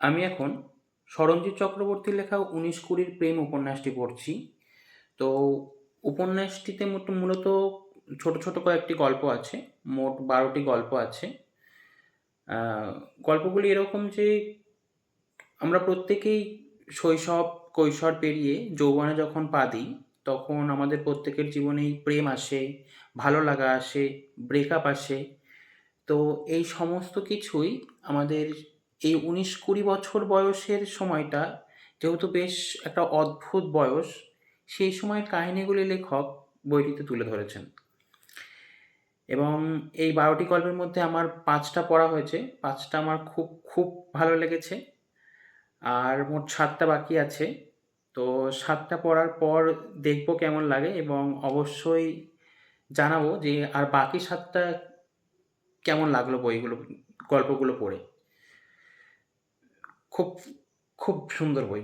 আমি এখন স্মরণজিৎ চক্রবর্তীর লেখা 'উনিশ-কুড়ির প্রেম' উপন্যাসটি পড়ছি। তো উপন্যাসটিতে মূলত ছোট, ছোট কয়েকটি গল্প আছে। মোট ১২ টি গল্প আছে। আ গল্পগুলি এরকম যে আমরা প্রত্যেকেই শৈশব, কৈশোর পেরিয়ে যৌবনে যখন পা দিই, তখন আমাদের প্রত্যেকের জীবনেই প্রেম আসে, ভালো লাগা আসে, ব্রেকআপ আসে। তো এই সমস্ত কিছুই আমাদের এই ১৯-২০ বছর বয়সের সময়টা যেহেতু বেশ একটা অদ্ভুত বয়স, সেই সময়ের কাহিনীগুলি লেখক বইটিতে তুলে ধরেছেন। এবং এই ১২ টি গল্পের মধ্যে আমার ৫ টা পড়া হয়েছে। ৫ টা আমার খুব, খুব ভালো লেগেছে। আর মোট ৭ টা বাকি আছে। তো ৭ টা পড়ার পর দেখব কেমন লাগে এবং অবশ্যই জানাবো যে আর বাকি ৭ টা কেমন লাগলো গল্পগুলো পড়ে। খুব, খুব সুন্দর বই।